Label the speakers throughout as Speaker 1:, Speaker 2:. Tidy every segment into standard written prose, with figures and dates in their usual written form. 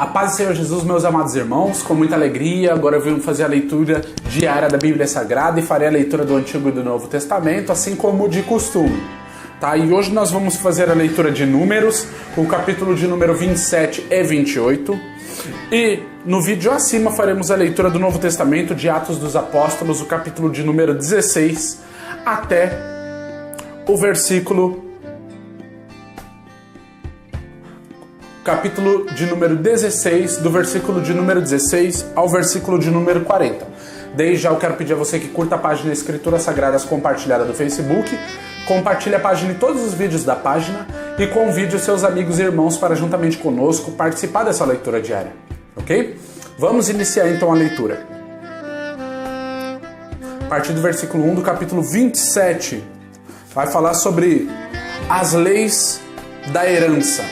Speaker 1: A paz do Senhor Jesus, meus amados irmãos, com muita alegria, agora eu venho fazer a leitura diária da Bíblia Sagrada e farei a leitura do Antigo e do Novo Testamento, assim como de costume. Tá? E hoje nós vamos fazer a leitura de Números, o capítulo de número 27 e 28. E no vídeo acima faremos a leitura do Novo Testamento, de Atos dos Apóstolos, o capítulo de número 16, até o capítulo de número 16, do versículo de número 16 ao versículo de número 40. Desde já eu quero pedir a você que curta a página Escrituras Sagradas compartilhada do Facebook, compartilhe a página e todos os vídeos da página e convide os seus amigos e irmãos para juntamente conosco participar dessa leitura diária, ok? Vamos iniciar então a leitura. A partir do versículo 1 do capítulo 27, vai falar sobre as leis da herança.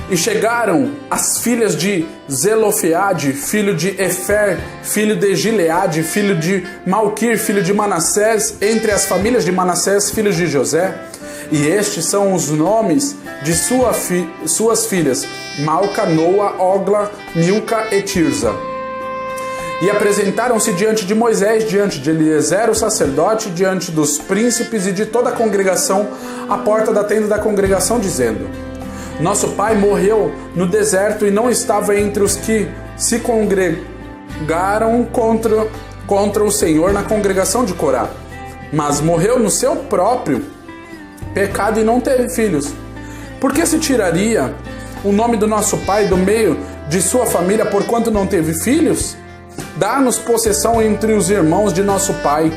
Speaker 1: E chegaram as filhas de Zelofeade, filho de Efer, filho de Gileade, filho de Malquir, filho de Manassés, entre as famílias de Manassés, filhos de José. E estes são os nomes de suas filhas, Malca, Noa, Ogla, Milca e Tirza. E apresentaram-se diante de Moisés, diante de Eliezer, o sacerdote, diante dos príncipes e de toda a congregação, à porta da tenda da congregação, dizendo: Nosso pai morreu no deserto e não estava entre os que se congregaram contra o Senhor na congregação de Corá, mas morreu no seu próprio pecado e não teve filhos. Por que se tiraria o nome do nosso pai do meio de sua família, porquanto não teve filhos? Dá-nos possessão entre os irmãos de nosso pai.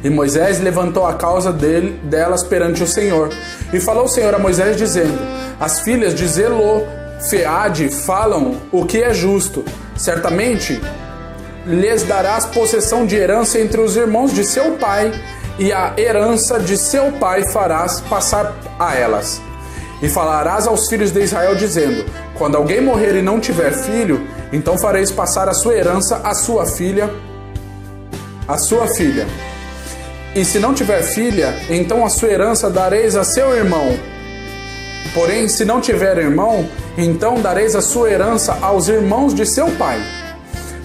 Speaker 1: E Moisés levantou a causa delas perante o Senhor. E falou o Senhor a Moisés, dizendo: As filhas de Zelofeade falam o que é justo. Certamente lhes darás possessão de herança entre os irmãos de seu pai, e a herança de seu pai farás passar a elas. E falarás aos filhos de Israel, dizendo: Quando alguém morrer e não tiver filho, então fareis passar a sua herança à sua filha. E se não tiver filha, então a sua herança dareis a seu irmão. Porém, se não tiver irmão, então dareis a sua herança aos irmãos de seu pai.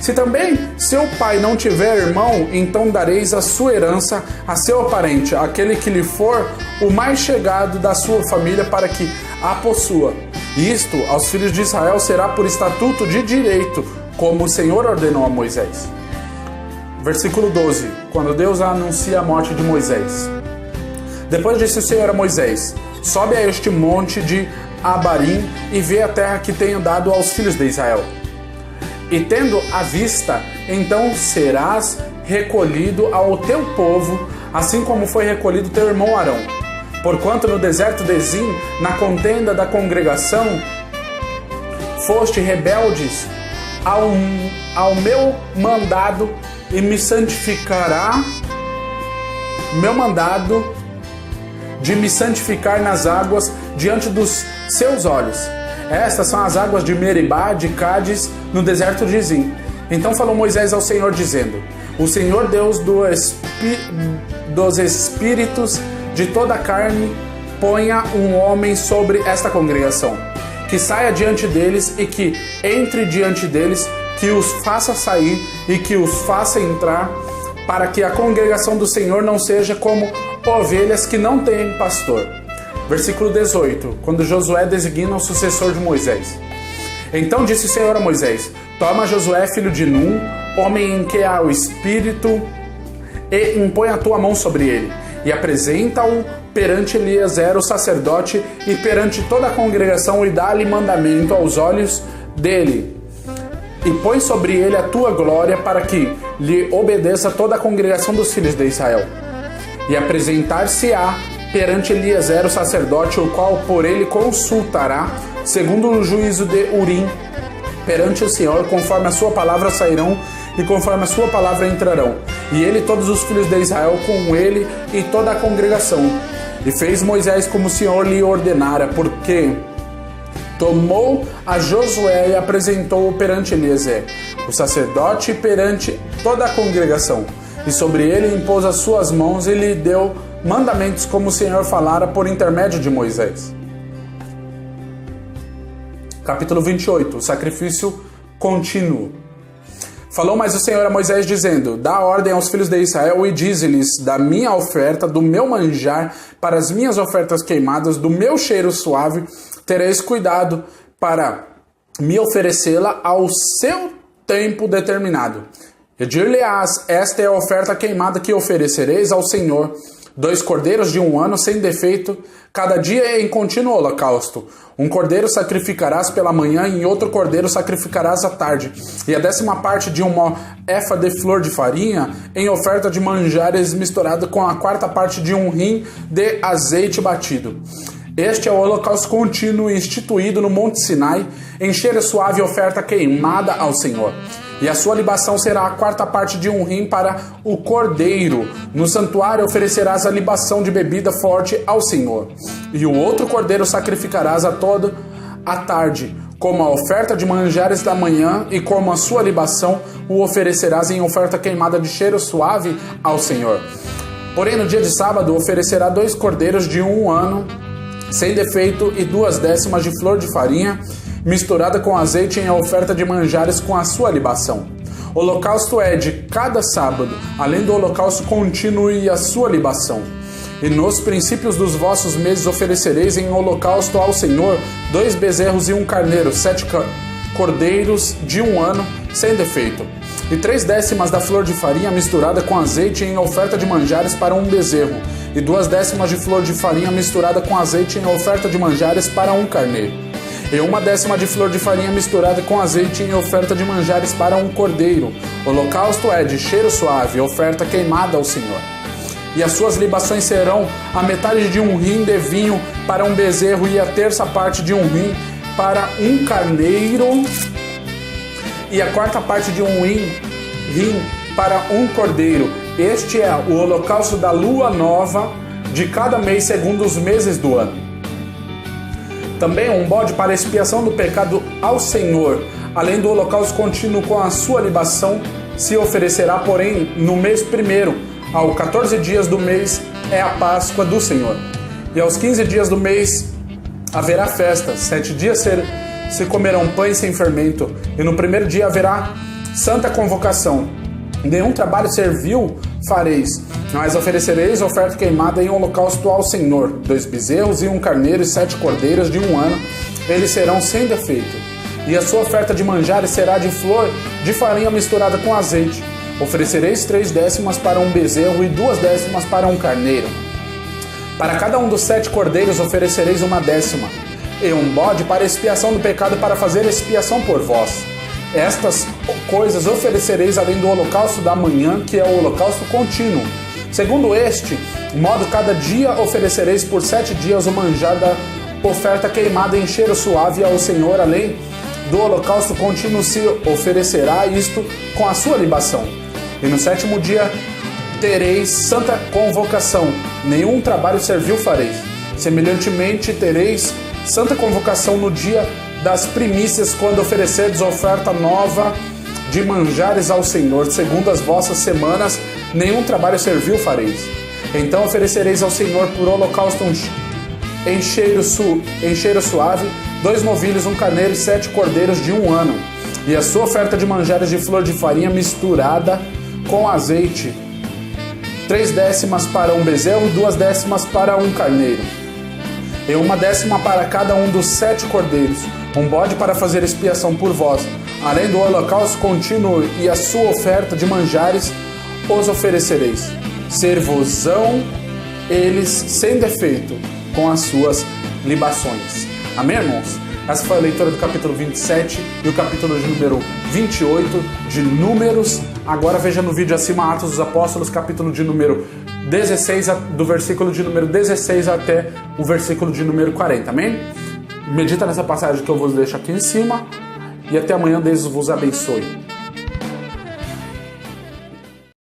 Speaker 1: Se também seu pai não tiver irmão, então dareis a sua herança a seu parente, aquele que lhe for o mais chegado da sua família, para que a possua. Isto aos filhos de Israel será por estatuto de direito, como o Senhor ordenou a Moisés. Versículo 12, quando Deus anuncia a morte de Moisés. Depois disse o Senhor a Moisés: Sobe a este monte de Abarim e vê a terra que tenho dado aos filhos de Israel. E tendo à vista, então serás recolhido ao teu povo, assim como foi recolhido teu irmão Arão. Porquanto no deserto de Zim, na contenda da congregação, foste rebeldes ao meu mandado, e me santificará meu mandado de me santificar nas águas diante dos seus olhos. Estas são as águas de Meribá, de Cádiz, no deserto de Zim. Então falou Moisés ao Senhor, dizendo: O Senhor Deus dos espíritos de toda a carne ponha um homem sobre esta congregação, que saia diante deles e que entre diante deles, que os faça sair e que os faça entrar, para que a congregação do Senhor não seja como ovelhas que não têm pastor. Versículo 18, quando Josué designa o sucessor de Moisés. Então disse o Senhor a Moisés: Toma Josué, filho de Num, homem em que há o Espírito, e impõe a tua mão sobre ele, e apresenta-o perante Eliezer, o sacerdote, e perante toda a congregação, e dá-lhe mandamento aos olhos dele. E põe sobre ele a tua glória, para que lhe obedeça toda a congregação dos filhos de Israel. E apresentar-se-á perante Eliezer, o sacerdote, o qual por ele consultará, segundo o juízo de Urim, perante o Senhor, conforme a sua palavra sairão, e conforme a sua palavra entrarão. E ele e todos os filhos de Israel com ele, e toda a congregação. E fez Moisés como o Senhor lhe ordenara, porque tomou a Josué e apresentou-o perante Eliezer, o sacerdote, perante toda a congregação. E sobre ele impôs as suas mãos e lhe deu mandamentos, como o Senhor falara por intermédio de Moisés. Capítulo 28, o sacrifício contínuo. Falou mais o Senhor a Moisés, dizendo: dá ordem aos filhos de Israel e dize-lhes: da minha oferta, do meu manjar, para as minhas ofertas queimadas, do meu cheiro suave, tereis cuidado para me oferecê-la ao seu tempo determinado. E dir-lhe-ás: esta é a oferta queimada que oferecereis ao Senhor: 2 cordeiros de 1 ano sem defeito, cada dia em contínuo holocausto. 1 cordeiro sacrificarás pela manhã e outro cordeiro sacrificarás à tarde. E a 10ª parte de uma efa de flor de farinha em oferta de manjares misturada com a 4ª parte de 1 rim de azeite batido. Este é o holocausto contínuo instituído no Monte Sinai, em cheiro suave oferta queimada ao Senhor. E a sua libação será a 4ª parte de 1 rim para o cordeiro. No santuário oferecerás a libação de bebida forte ao Senhor. E o outro cordeiro sacrificarás a toda a tarde, como a oferta de manjares da manhã, e como a sua libação o oferecerás em oferta queimada de cheiro suave ao Senhor. Porém, no dia de sábado oferecerá 2 cordeiros de 1 ano, sem defeito, e 2 décimas de flor de farinha, misturada com azeite em oferta de manjares com a sua libação. O holocausto é de cada sábado, além do holocausto contínuo e a sua libação. E nos princípios dos vossos meses oferecereis em holocausto ao Senhor 2 bezerros e 1 carneiro, 7 cordeiros de 1 ano, sem defeito. E 3 décimas da flor de farinha misturada com azeite em oferta de manjares para 1 bezerro, e 2 décimas de flor de farinha misturada com azeite em oferta de manjares para 1 carneiro. E 1 décima de flor de farinha misturada com azeite em oferta de manjares para 1 cordeiro. O holocausto é de cheiro suave, oferta queimada ao Senhor. E as suas libações serão a metade de 1 rim de vinho para 1 bezerro, e a 1/3 parte de 1 rim para 1 carneiro, e a 4ª parte de 1 rim para 1 cordeiro. Este é o holocausto da lua nova de cada mês, segundo os meses do ano. Também 1 bode para expiação do pecado ao Senhor, além do holocausto contínuo com a sua libação, se oferecerá, porém, no mês 1º, ao 14 dias do mês, é a Páscoa do Senhor. E aos 15 dias do mês haverá festa, 7 dias se comerão pães sem fermento, e no 1º dia haverá santa convocação. Nenhum trabalho servil fareis, mas oferecereis oferta queimada em holocausto ao Senhor: 2 bezerros e 1 carneiro e 7 cordeiros de 1 ano, eles serão sem defeito. E a sua oferta de manjares será de flor de farinha misturada com azeite. Oferecereis 3 décimas para 1 bezerro e 2 décimas para 1 carneiro. Para cada um dos 7 cordeiros oferecereis 1 décima, e 1 bode para expiação do pecado, para fazer expiação por vós. Estas coisas oferecereis além do holocausto da manhã, que é o holocausto contínuo. Segundo este modo, cada dia oferecereis por 7 dias o manjar da oferta queimada em cheiro suave ao Senhor, além do holocausto contínuo se oferecerá isto com a sua libação. E no 7º dia tereis santa convocação, nenhum trabalho servil fareis. Semelhantemente tereis santa convocação no dia das primícias, quando oferecerdes oferta nova de manjares ao Senhor, segundo as vossas semanas, nenhum trabalho servil fareis. Então oferecereis ao Senhor por holocausto em cheiro suave 2 novilhos, 1 carneiro e 7 cordeiros de 1 ano, e a sua oferta de manjares de flor de farinha misturada com azeite, 3 décimas para 1 bezerro e 2 décimas para 1 carneiro, e 1 décima para cada um dos 7 cordeiros. 1 bode para fazer expiação por vós, além do holocausto contínuo e a sua oferta de manjares os oferecereis. Ser-vos-ão eles sem defeito com as suas libações. Amém, irmãos? Essa foi a leitura do capítulo 27 e o capítulo de número 28 de Números. Agora veja no vídeo acima Atos dos Apóstolos, capítulo de número 16, do versículo de número 16 até o versículo de número 40. Amém? Medita nessa passagem que eu vos deixo aqui em cima, e até amanhã. Deus vos abençoe.